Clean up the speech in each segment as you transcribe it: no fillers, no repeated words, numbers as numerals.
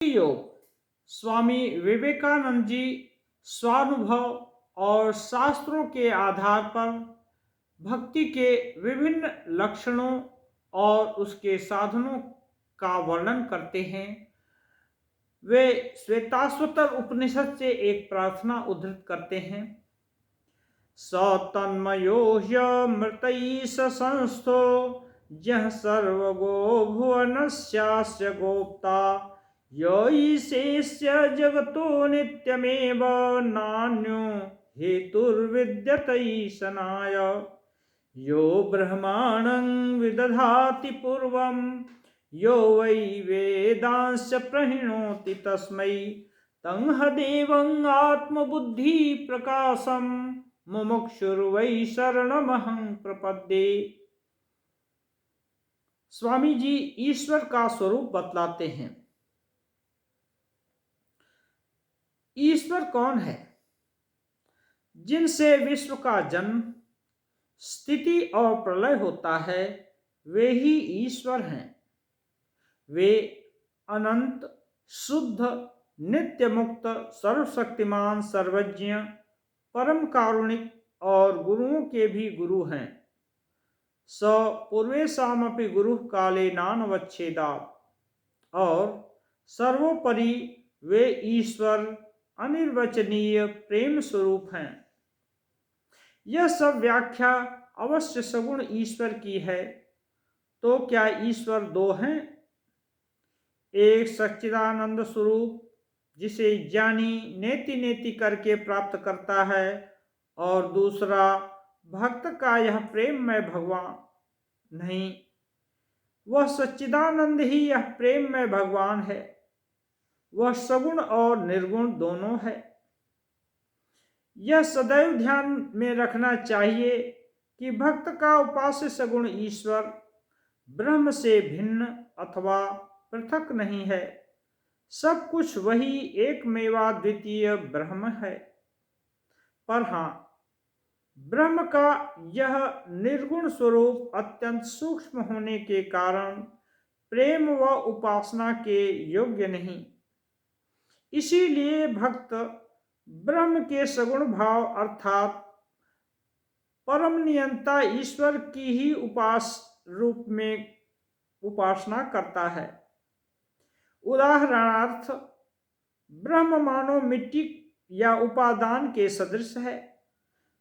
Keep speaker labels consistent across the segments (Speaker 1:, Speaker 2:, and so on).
Speaker 1: योग स्वामी विवेकानंद जी स्वानुभव और शास्त्रों के आधार पर भक्ति के विभिन्न लक्षणों और उसके साधनों का वर्णन करते हैं। वे श्वेताश्वतर उपनिषद से एक प्रार्थना उद्धृत करते हैं। स तन्मयो ह्यमृतैः संस्थो यः सर्वगो भुवनस्यास्य गोप्ता यो ईशेष्य जगतो नित्यमेव नान्यो हेतुर्विद्यते ईशनाय यो ब्रह्माणं विदधाति पूर्वं यो वै वेदांश्च प्रणोति तस्मै तं देवं आत्मबुद्धि प्रकाशं मुमुक्षुर्वै शरणमहं प्रपद्ये। स्वामी जी ईश्वर का स्वरूप बतलाते हैं। ईश्वर कौन है? जिनसे विश्व का जन्म, स्थिति और प्रलय होता है, वे ही ईश्वर हैं। वे अनंत, शुद्ध, नित्य मुक्त, सर्वशक्तिमान, सर्वज्ञ, परम कारुणिक और गुरुओं के भी गुरु हैं। स पूर्वेशामपि गुरु काले नानवच्छेदात्। और सर्वोपरि वे ईश्वर अनिर्वचनीय प्रेम स्वरूप हैं। यह सब व्याख्या अवश्य सगुण ईश्वर की है। तो क्या ईश्वर दो हैं? एक सच्चिदानंद स्वरूप जिसे ज्ञानी नेति नेति करके प्राप्त करता है, और दूसरा भक्त का यह प्रेममय भगवान। नहीं, वह सच्चिदानंद ही यह प्रेममय भगवान है। वह सगुण और निर्गुण दोनों है। यह सदैव ध्यान में रखना चाहिए कि भक्त का उपास्य सगुण ईश्वर ब्रह्म से भिन्न अथवा पृथक नहीं है। सब कुछ वही एकमेवा द्वितीय ब्रह्म है। पर हाँ, ब्रह्म का यह निर्गुण स्वरूप अत्यंत सूक्ष्म होने के कारण प्रेम व उपासना के योग्य नहीं। इसीलिए भक्त ब्रह्म के सगुण भाव अर्थात परम नियंता ईश्वर की ही रूप में उपासना करता है। उदाहरणार्थ, ब्रह्म मानो मिट्टी या उपादान के सदृश है,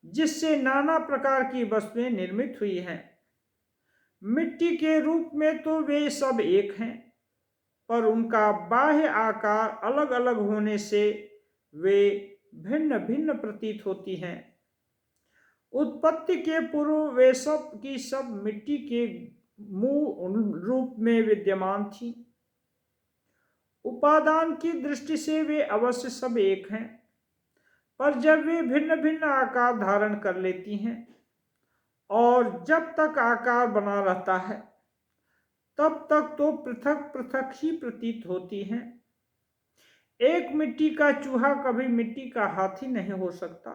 Speaker 1: जिससे नाना प्रकार की वस्तुएं निर्मित हुई हैं। मिट्टी के रूप में तो वे सब एक हैं, पर उनका बाह्य आकार अलग अलग होने से वे भिन्न भिन्न प्रतीत होती हैं। उत्पत्ति के पूर्व वे सब की सब मिट्टी के मूल रूप में विद्यमान थी। उपादान की दृष्टि से वे अवश्य सब एक हैं, पर जब वे भिन्न भिन्न आकार धारण कर लेती हैं और जब तक आकार बना रहता है, तब तक तो पृथक पृथक ही प्रतीत होती हैं। एक मिट्टी का चूहा कभी मिट्टी का हाथी नहीं हो सकता,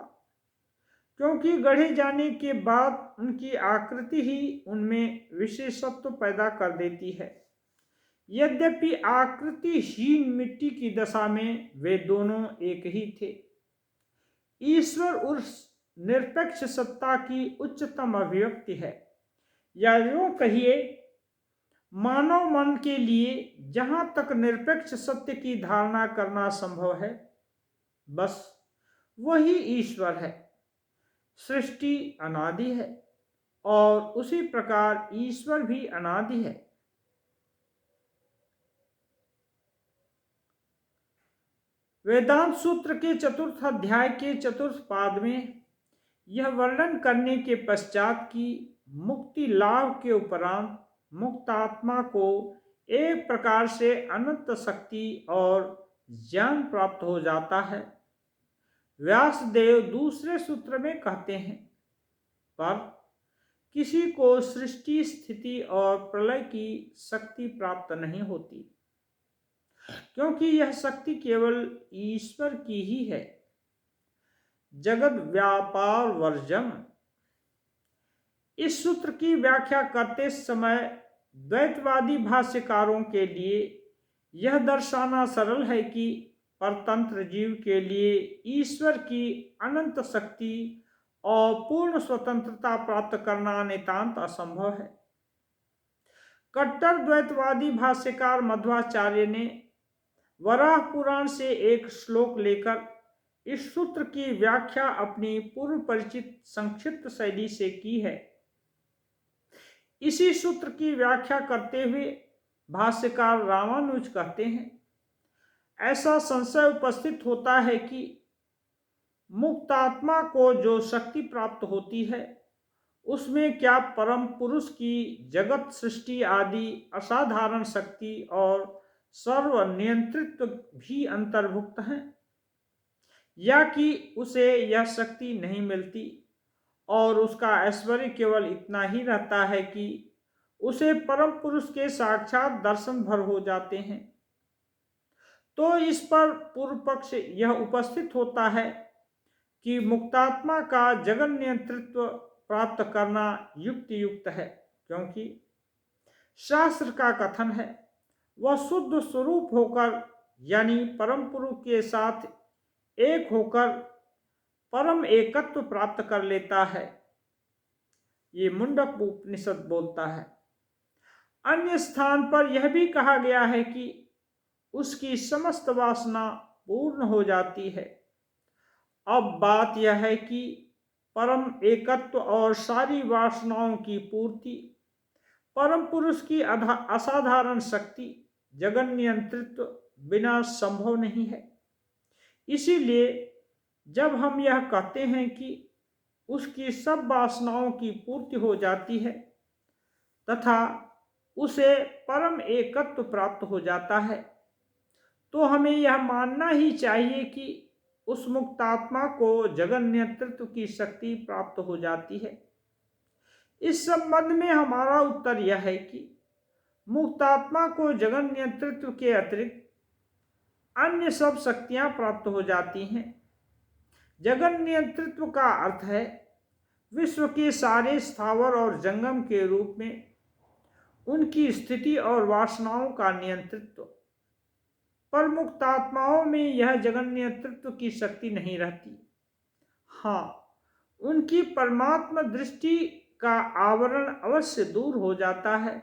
Speaker 1: क्योंकि गढ़े जाने के बाद उनकी आकृति ही उनमें विशेषत्व पैदा कर देती है। यद्यपि आकृतिहीन मिट्टी की दशा में वे दोनों एक ही थे। ईश्वर उस निरपेक्ष सत्ता की उच्चतम अभिव्यक्ति है, या यूं कहिए, मानव मन के लिए जहां तक निरपेक्ष सत्य की धारणा करना संभव है, बस वही ईश्वर है। सृष्टि अनादि है और उसी प्रकार ईश्वर भी अनादि है। वेदांत सूत्र के चतुर्थ अध्याय के चतुर्थ पाद में यह वर्णन करने के पश्चात कि मुक्ति लाभ के उपरांत मुक्तात्मा को एक प्रकार से अनंत शक्ति और ज्ञान प्राप्त हो जाता है, व्यासदेव दूसरे सूत्र में कहते हैं, पर किसी को सृष्टि, स्थिति और प्रलय की शक्ति प्राप्त नहीं होती, क्योंकि यह शक्ति केवल ईश्वर की ही है। जगत व्यापार वर्जम। इस सूत्र की व्याख्या करते समय द्वैतवादी भाष्यकारों के लिए यह दर्शाना सरल है कि परतंत्र जीव के लिए ईश्वर की अनंत शक्ति और पूर्ण स्वतंत्रता प्राप्त करना नितांत असंभव है। कट्टर द्वैतवादी भाष्यकार मध्वाचार्य ने वराह पुराण से एक श्लोक लेकर इस सूत्र की व्याख्या अपनी पूर्व परिचित संक्षिप्त शैली से की है। इसी सूत्र की व्याख्या करते हुए भाष्यकार रामानुज कहते हैं, ऐसा संशय उपस्थित होता है कि मुक्तात्मा को जो शक्ति प्राप्त होती है उसमें क्या परम पुरुष की जगत सृष्टि आदि असाधारण शक्ति और सर्व नियंत्रित्व भी अंतर्भुक्त हैं, या कि उसे यह शक्ति नहीं मिलती और उसका ऐश्वर्य केवल इतना ही रहता है कि उसे परम पुरुष के साक्षात दर्शन भर हो जाते हैं। तो इस पर पूर्व पक्ष यह उपस्थित होता है कि मुक्तात्मा का जगन नियंत्रित्व प्राप्त करना युक्त है, क्योंकि शास्त्र का कथन है वह शुद्ध स्वरूप होकर यानी परम पुरुष के साथ एक होकर परम एकत्व प्राप्त कर लेता है। ये मुंडक उपनिषद बोलता है। अन्य स्थान पर यह भी कहा गया है कि उसकी समस्त वासना पूर्ण हो जाती है। अब बात यह है कि परम एकत्व और सारी वासनाओं की पूर्ति परम पुरुष की असाधारण शक्ति जगन नियंत्रित्व बिना संभव नहीं है। इसीलिए जब हम यह कहते हैं कि उसकी सब वासनाओं की पूर्ति हो जाती है तथा उसे परम एकत्व प्राप्त हो जाता है, तो हमें यह मानना ही चाहिए कि उस मुक्तात्मा को जगन नियंत्रित्व की शक्ति प्राप्त हो जाती है। इस संबंध में हमारा उत्तर यह है कि मुक्तात्मा को जगन नियंत्रित्व के अतिरिक्त अन्य सब शक्तियां प्राप्त हो जाती हैं। जगन नियंत्रित्व का अर्थ है विश्व के सारे स्थावर और जंगम के रूप में उनकी स्थिति और वासनाओं का नियंत्रित्व। पर मुक्तात्माओं में यह जगन नियंत्रित्व की शक्ति नहीं रहती। हाँ, उनकी परमात्मा दृष्टि का आवरण अवश्य दूर हो जाता है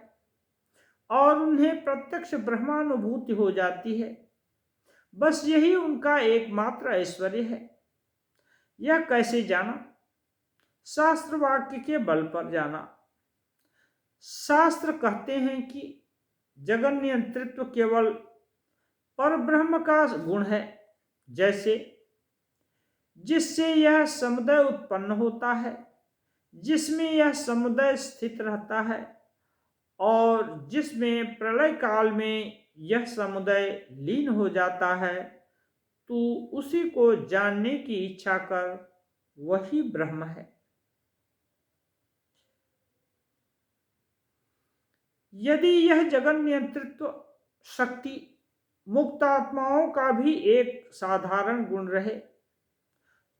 Speaker 1: और उन्हें प्रत्यक्ष ब्रह्मानुभूति हो जाती है। बस यही उनका एकमात्र ऐश्वर्य है। यह कैसे जाना? शास्त्र वाक्य के बल पर जाना। शास्त्र कहते हैं कि जगन नियंत्रित्व केवल परब्रह्म का गुण है, जैसे जिससे यह समुदय उत्पन्न होता है, जिसमें यह समुदय स्थित रहता है और जिसमें प्रलय काल में यह समुदय लीन हो जाता है, तू उसी को जानने की इच्छा कर, वही ब्रह्म है। यदि यह जगन नियंत्रित्व शक्ति मुक्तात्माओं का भी एक साधारण गुण रहे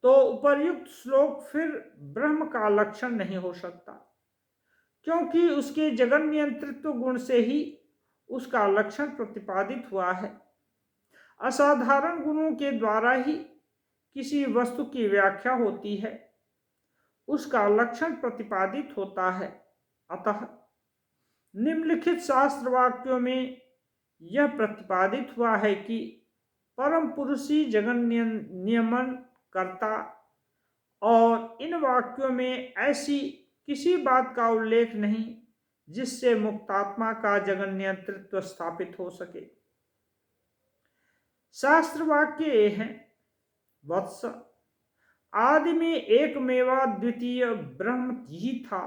Speaker 1: तो उपर्युक्त श्लोक फिर ब्रह्म का लक्षण नहीं हो सकता, क्योंकि उसके जगन नियंत्रित्व गुण से ही उसका लक्षण प्रतिपादित हुआ है। असाधारण गुणों के द्वारा ही किसी वस्तु की व्याख्या होती है, उसका लक्षण प्रतिपादित होता है। अतः निम्नलिखित शास्त्र वाक्यों में यह प्रतिपादित हुआ है कि परम पुरुषी जगन नियमन करता, और इन वाक्यों में ऐसी किसी बात का उल्लेख नहीं जिससे मुक्तात्मा का जगन नियंत्रित्व स्थापित हो सके। शास्त्र वाक्य ये हैं, वत्स, आदि में एक मेवा द्वितीय ब्रह्म ही था।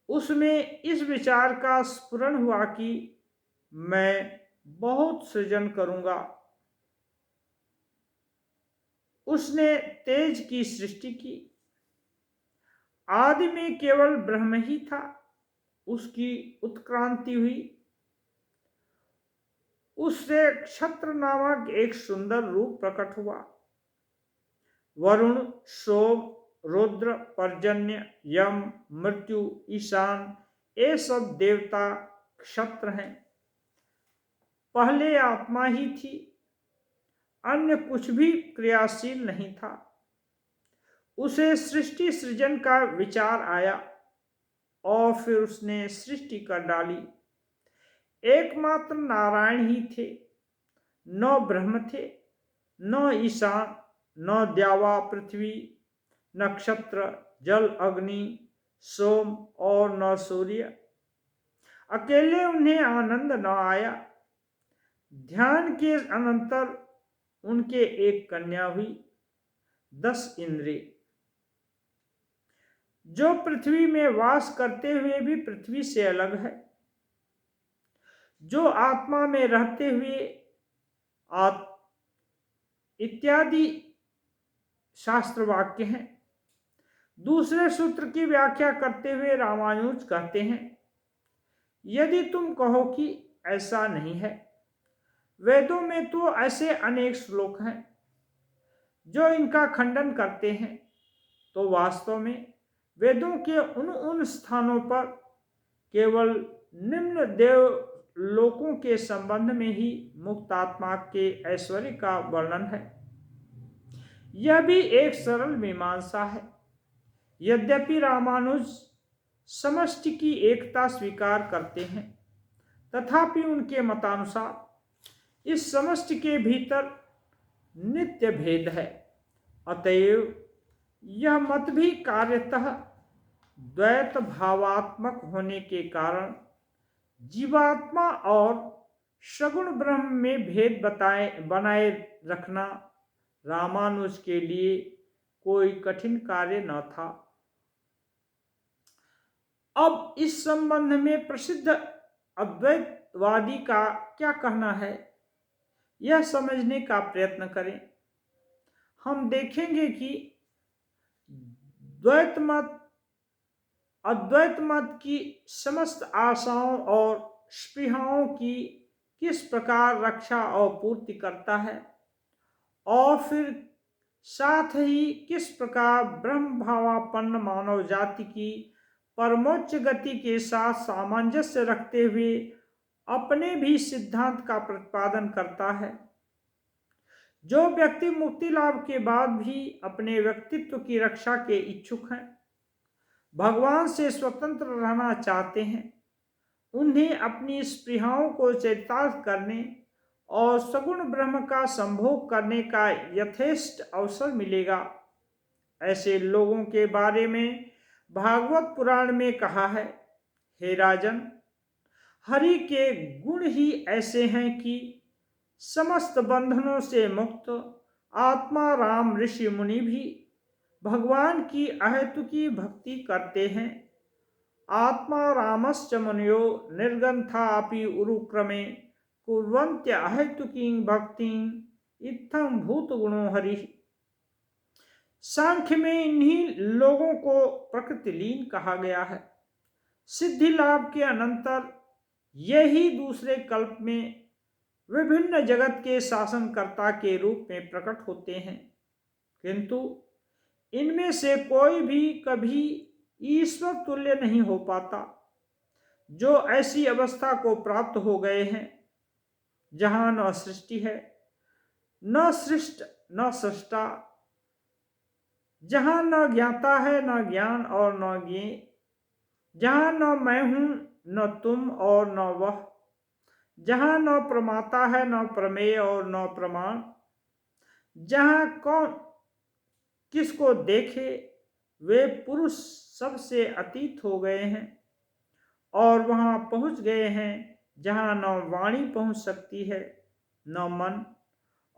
Speaker 1: उसमें इस विचार का स्फुरण हुआ कि मैं बहुत सृजन करूंगा। उसने तेज की सृष्टि की। आदि में केवल ब्रह्म ही था, उसकी उत्क्रांति हुई। उससे क्षत्र नामक एक सुंदर रूप प्रकट हुआ। वरुण, शोभ, रुद्र, पर्जन्य, यम, मृत्यु, ईशान, ये सब देवता क्षत्र हैं। पहले आत्मा ही थी, अन्य कुछ भी क्रियाशील नहीं था। उसे सृष्टि सृजन का विचार आया और फिर उसने सृष्टि कर डाली। एकमात्र नारायण ही थे, न ब्रह्म थे, न ईशान, न द्यावा पृथ्वी, नक्षत्र, जल, अग्नि, सोम और न सूर्य। अकेले उन्हें आनंद न आया। ध्यान के अनंतर उनके एक कन्या हुई, 10 इंद्रिय, जो पृथ्वी में वास करते हुए भी पृथ्वी से अलग है, जो आत्मा में रहते हुए इत्यादि शास्त्र वाक्य हैं। दूसरे सूत्र की व्याख्या करते हुए रामानुज कहते हैं, यदि तुम कहो कि ऐसा नहीं है, वेदों में तो ऐसे अनेक श्लोक हैं जो इनका खंडन करते हैं, तो वास्तव में वेदों के उन स्थानों पर केवल निम्न देव लोकों के संबंध में ही मुक्त आत्मा के ऐश्वर्य का वर्णन है। यह भी एक सरल मीमांसा है। यद्यपि रामानुज समष्टि की एकता स्वीकार करते हैं, तथापि उनके मतानुसार इस समष्टि के भीतर नित्य भेद है। अतएव यह मत भी कार्यतः द्वैत भावात्मक होने के कारण जीवात्मा और सगुण ब्रह्म में भेद बनाए रखना रामानुज के लिए कोई कठिन कार्य न था। अब इस संबंध में प्रसिद्ध अद्वैतवादी का क्या कहना है, यह समझने का प्रयत्न करें। हम देखेंगे कि अद्वैत मत की समस्त आशाओं और स्पृहाओं की किस प्रकार रक्षा और पूर्ति करता है, और फिर साथ ही किस प्रकार ब्रह्म भावापन्न मानव जाति की परमोच्च गति के साथ सामंजस्य रखते हुए अपने भी सिद्धांत का प्रतिपादन करता है। जो व्यक्ति मुक्ति लाभ के बाद भी अपने व्यक्तित्व की रक्षा के इच्छुक हैं, भगवान से स्वतंत्र रहना चाहते हैं, उन्हें अपनी स्पृहाओं को चरितार्थ करने और सगुण ब्रह्म का संभोग करने का यथेष्ट अवसर मिलेगा। ऐसे लोगों के बारे में भागवत पुराण में कहा है, हे राजन, हरि के गुण ही ऐसे हैं कि समस्त बंधनों से मुक्त आत्मा राम ऋषि मुनि भी भगवान की अहेतुकी भक्ति करते हैं। आत्मा रामश्च मुनयो निर्गंथापि उरुक्रमे कुर्वन्त्य अहेतुकीं भक्तिं इत्थं भूत गुणो हरि। सांख्य में इन्हीं लोगों को प्रकृति लीन कहा गया है। सिद्धि लाभ के अनंतर यही दूसरे कल्प में विभिन्न जगत के शासनकर्ता के रूप में प्रकट होते हैं, किंतु इनमें से कोई भी कभी ईश्वर तुल्य नहीं हो पाता। जो ऐसी अवस्था को प्राप्त हो गए हैं जहां न सृष्टि है, न सृष्ट, न सृष्टा, जहां न ज्ञाता है, न ज्ञान और न ज्ञेय, जहां न मैं हूं, न तुम और न वह, जहां न प्रमाता है, न प्रमेय और न प्रमाण, जहां कौन किसको देखे, वे पुरुष सबसे अतीत हो गए हैं और वहां पहुंच गए हैं जहां न वाणी पहुंच सकती है, न मन,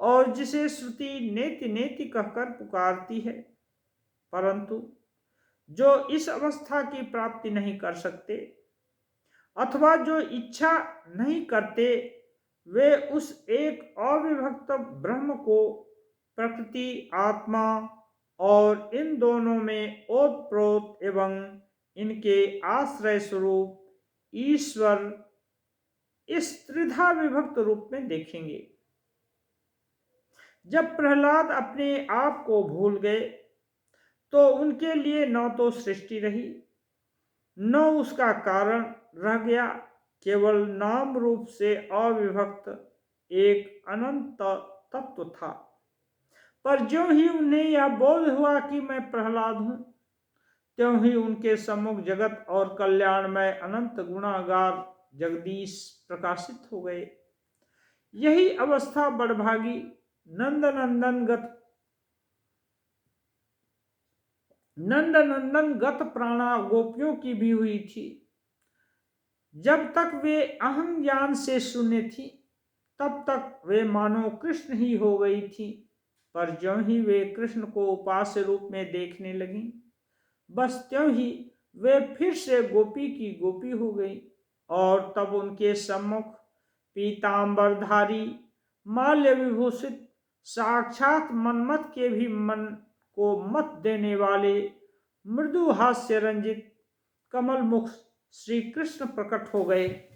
Speaker 1: और जिसे श्रुति नेति नेति कहकर पुकारती है। परंतु जो इस अवस्था की प्राप्ति नहीं कर सकते अथवा जो इच्छा नहीं करते, वे उस एक अविभक्त ब्रह्म को प्रकृति, आत्मा और इन दोनों में ओतप्रोत एवं इनके आश्रय स्वरूप ईश्वर इस त्रिधा विभक्त रूप में देखेंगे। जब प्रहलाद अपने आप को भूल गए तो उनके लिए न तो सृष्टि रही, न उसका कारण रह गया। केवल नाम रूप से अविभक्त एक अनंत तत्व था। पर ज्यों ही उन्हें यह बोध हुआ कि मैं प्रहलाद हूं, त्यों ही उनके सम्मुख जगत और कल्याणमय अनंत गुणागार जगदीश प्रकाशित हो गए। यही अवस्था बड़भागी नंदनंदन गत प्राणा गोपियों की भी हुई थी। जब तक वे अहम ज्ञान से शून्य थी, तब तक वे मानो कृष्ण ही हो गई थी। पर ज्यों ही वे कृष्ण को उपास्य रूप में देखने लगी, बस त्यों ही वे फिर से गोपी की गोपी हो गई। और तब उनके सम्मुख पीतांबरधारी माल्य विभूषित साक्षात मनमथ के भी मन को मत देने वाले मृदु हास्य रंजित कमल मुख श्री कृष्ण प्रकट हो गए।